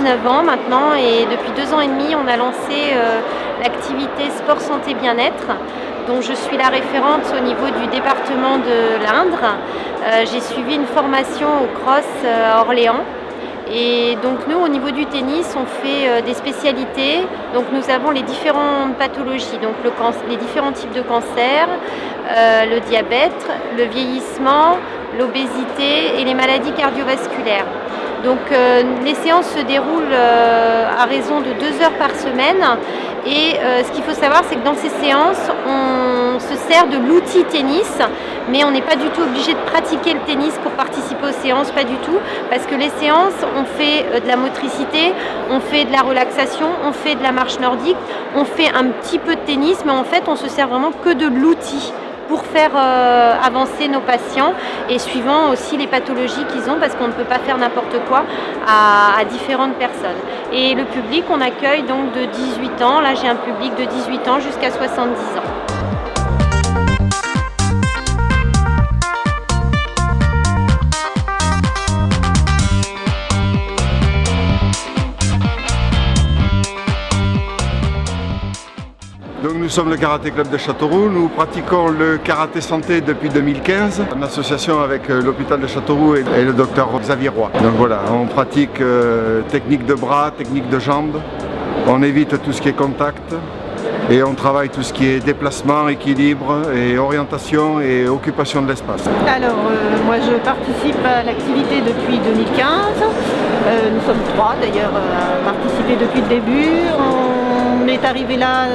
19 ans maintenant et depuis 2 ans et demi, on a lancé l'activité sport santé bien-être dont je suis la référente au niveau du département de l'Indre. J'ai suivi une formation au CROSS à Orléans. Et donc nous, au niveau du tennis, on fait des spécialités. Donc nous avons les différentes pathologies, donc les différents types de cancers, le diabète, le vieillissement, l'obésité et les maladies cardiovasculaires. Donc les séances se déroulent à raison de 2 heures par semaine. Et ce qu'il faut savoir, c'est que dans ces séances, on se sert de l'outil tennis, mais on n'est pas du tout obligé de pratiquer le tennis pour participer aux séances, pas du tout, parce que les séances, on fait de la motricité, on fait de la relaxation, on fait de la marche nordique, on fait un petit peu de tennis, mais en fait, on se sert vraiment que de l'outil pour faire avancer nos patients et suivant aussi les pathologies qu'ils ont, parce qu'on ne peut pas faire n'importe quoi à différentes personnes. Et le public, on accueille donc de 18 ans, là j'ai un public de 18 ans jusqu'à 70 ans. Donc nous sommes le Karaté Club de Châteauroux, nous pratiquons le karaté santé depuis 2015 en association avec l'hôpital de Châteauroux et le docteur Xavier Roy. Donc voilà, on pratique technique de bras, technique de jambes, on évite tout ce qui est contact et on travaille tout ce qui est déplacement, équilibre et orientation et occupation de l'espace. Alors moi je participe à l'activité depuis 2015, nous sommes 3 d'ailleurs à participer depuis le début. On est arrivé là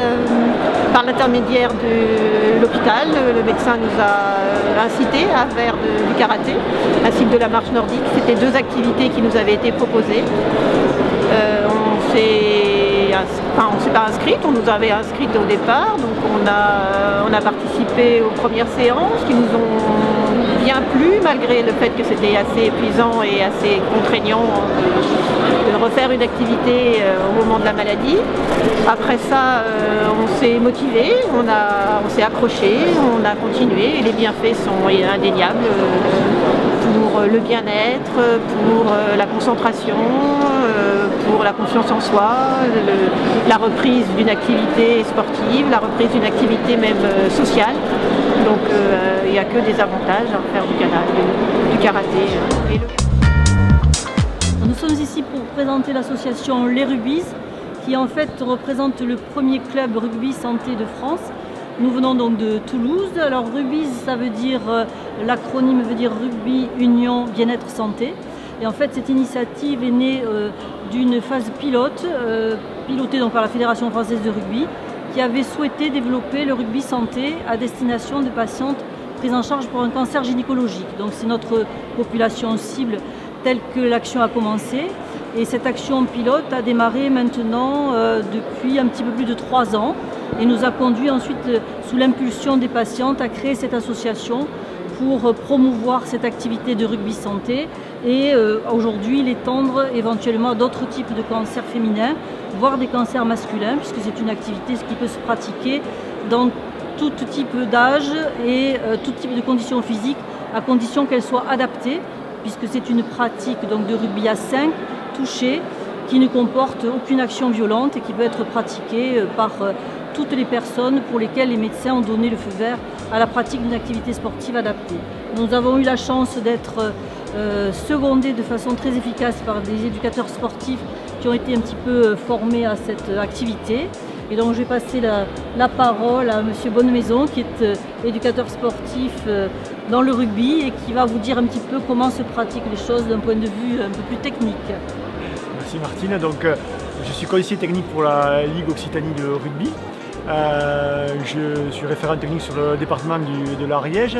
par l'intermédiaire de l'hôpital. Le médecin nous a incité à faire du karaté ainsi que de la marche nordique. C'était 2 activités qui nous avaient été proposées. On s'est pas inscrite, on nous avait inscrite au départ, donc on a participé aux premières séances qui nous ont bien plu malgré le fait que c'était assez épuisant et assez contraignant de refaire une activité au moment de la maladie. Après ça, on s'est motivé, on s'est accroché, on a continué et les bienfaits sont indéniables pour le bien-être, pour la concentration, pour la confiance en soi, la reprise d'une activité sportive, la reprise d'une activité même sociale. Donc il n'y a que des avantages à faire du karaté. Nous sommes ici pour présenter l'association Les Rugbies, qui en fait représente le premier club rugby santé de France. Nous venons donc de Toulouse. Alors Rugbies, ça veut dire, l'acronyme veut dire Rugby Union Bien-être Santé. Et en fait, cette initiative est née d'une phase pilote, pilotée donc par la Fédération française de rugby, qui avait souhaité développer le rugby santé à destination de patientes prises en charge pour un cancer gynécologique. Donc c'est notre population cible telle que l'action a commencé. Et cette action pilote a démarré maintenant depuis un petit peu plus de 3 ans et nous a conduit ensuite, sous l'impulsion des patientes, à créer cette association pour promouvoir cette activité de rugby santé et aujourd'hui l'étendre éventuellement à d'autres types de cancers féminins, voire des cancers masculins, puisque c'est une activité qui peut se pratiquer dans tout type d'âge et tout type de conditions physiques, à condition qu'elle soit adaptée, puisque c'est une pratique donc, de rugby à 5, touché, qui ne comporte aucune action violente et qui peut être pratiquée par toutes les personnes pour lesquelles les médecins ont donné le feu vert à la pratique d'une activité sportive adaptée. Nous avons eu la chance d'être secondés de façon très efficace par des éducateurs sportifs qui ont été un petit peu formés à cette activité. Et donc je vais passer la parole à Monsieur Bonnemaison, qui est éducateur sportif dans le rugby et qui va vous dire un petit peu comment se pratiquent les choses d'un point de vue un peu plus technique. Merci Martine. Donc, je suis conseiller technique pour la Ligue Occitanie de rugby. Je suis référent technique sur le département de l'Ariège,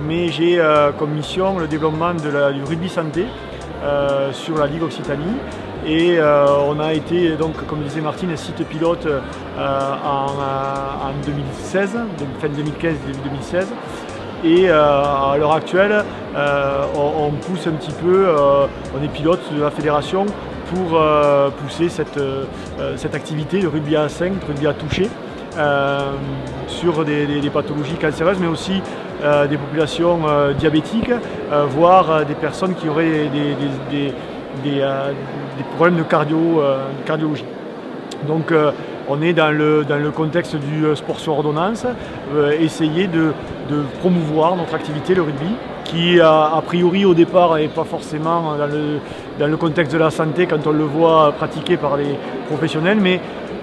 mais j'ai comme mission le développement du rugby santé sur la Ligue Occitanie. Et on a été, donc, comme disait Martine, site pilote en 2016, donc fin 2015, début 2016. Et à l'heure actuelle, on pousse un petit peu, on est pilote de la fédération pour pousser cette activité de rugby à 5, rugby à toucher, sur des pathologies cancéreuses, mais aussi des populations diabétiques, voire des personnes qui auraient problèmes de cardiologie. Donc on est dans le contexte du sport sur ordonnance, essayer de promouvoir notre activité, le rugby, qui a priori au départ n'est pas forcément dans le contexte de la santé quand on le voit pratiqué par les professionnels, mais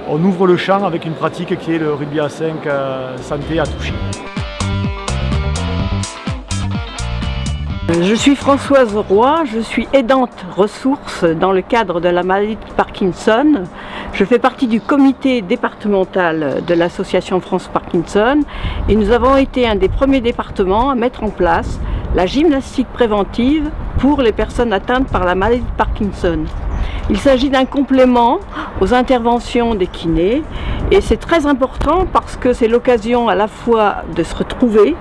on ouvre le champ avec une pratique qui est le rugby à 5 santé à toucher. Je suis Françoise Roy, je suis aidante ressources dans le cadre de la maladie de Parkinson. Je fais partie du comité départemental de l'association France Parkinson et nous avons été un des premiers départements à mettre en place la gymnastique préventive pour les personnes atteintes par la maladie de Parkinson. Il s'agit d'un complément aux interventions des kinés et c'est très important parce que c'est l'occasion à la fois de se retrouver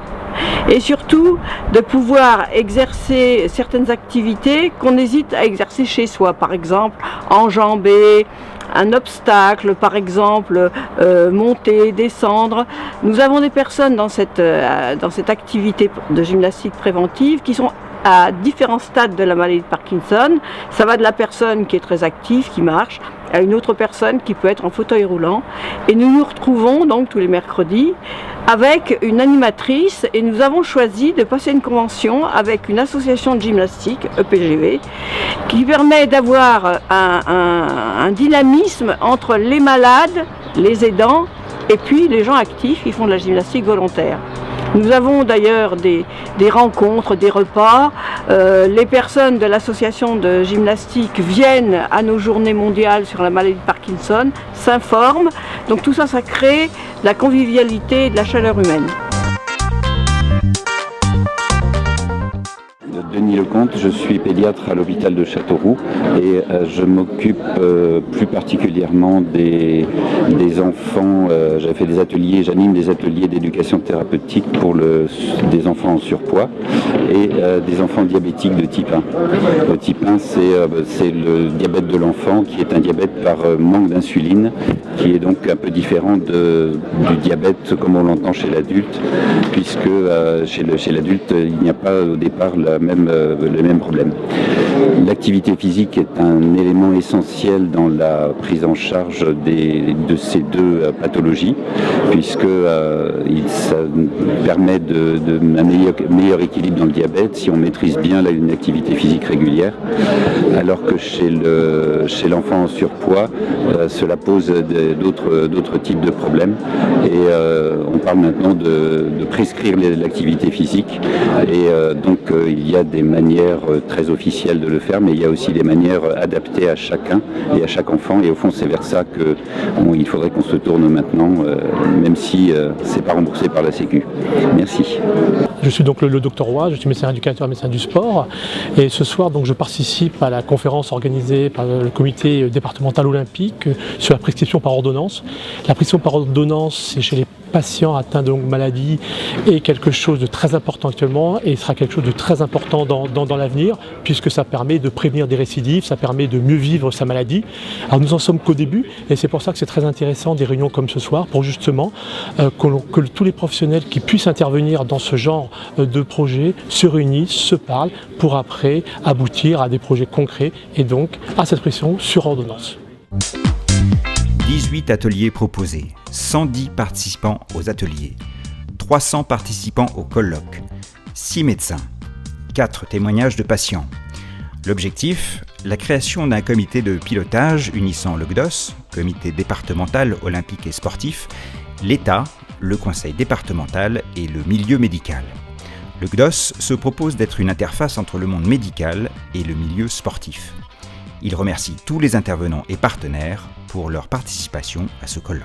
et surtout de pouvoir exercer certaines activités qu'on hésite à exercer chez soi, par exemple enjamber un obstacle, par exemple monter, descendre. Nous avons des personnes dans cette activité de gymnastique préventive qui sont à différents stades de la maladie de Parkinson. Ça va de la personne qui est très active, qui marche, à une autre personne qui peut être en fauteuil roulant. Et nous nous retrouvons donc tous les mercredis avec une animatrice et nous avons choisi de passer une convention avec une association de gymnastique, EPGV, qui permet d'avoir un dynamisme entre les malades, les aidants et puis les gens actifs qui font de la gymnastique volontaire. Nous avons d'ailleurs des rencontres, des repas. Les personnes de l'association de gymnastique viennent à nos journées mondiales sur la maladie de Parkinson, s'informent. Donc tout ça, ça crée de la convivialité et de la chaleur humaine. Denis Lecomte, je suis pédiatre à l'hôpital de Châteauroux et je m'occupe plus particulièrement des enfants. J'anime des ateliers d'éducation thérapeutique pour des enfants en surpoids et des enfants diabétiques de type 1. Le type 1, c'est le diabète de l'enfant qui est un diabète par manque d'insuline, qui est donc un peu différent du diabète comme on l'entend chez l'adulte, puisque chez l'adulte, il n'y a pas au départ le même problème. L'activité physique est un élément essentiel dans la prise en charge de ces deux pathologies, puisque ça permet un meilleur équilibre dans le diabète si on maîtrise bien une activité physique régulière, alors que chez l'enfant en surpoids, cela pose d'autres types de problèmes. Et on parle maintenant de prescrire l'activité physique. Et donc il y a des manières très officielles de le faire, mais il y a aussi des manières adaptées à chacun et à chaque enfant. Et au fond, c'est vers ça qu'il faudrait qu'on se tourne maintenant, même si c'est pas remboursé par la Sécu. Merci. Je suis donc le Dr Roy, je suis médecin éducateur, médecin du sport. Et ce soir, donc, je participe à la conférence organisée par le comité départemental olympique sur la prescription par ordonnance. La prescription par ordonnance, c'est chez les patients atteints de longues maladies est quelque chose de très important actuellement et sera quelque chose de très important dans l'avenir, puisque ça permet de prévenir des récidives, ça permet de mieux vivre sa maladie. Alors nous en sommes qu'au début et c'est pour ça que c'est très intéressant des réunions comme ce soir pour justement que tous les professionnels qui puissent intervenir dans ce genre de projet se réunissent, se parlent pour après aboutir à des projets concrets et donc à cette pression sur ordonnance. 18 ateliers proposés, 110 participants aux ateliers, 300 participants au colloque, 6 médecins, 4 témoignages de patients. L'objectif, la création d'un comité de pilotage unissant le CDOS, comité départemental olympique et sportif, l'État, le conseil départemental et le milieu médical. Le CDOS se propose d'être une interface entre le monde médical et le milieu sportif. Il remercie tous les intervenants et partenaires pour leur participation à ce colloque.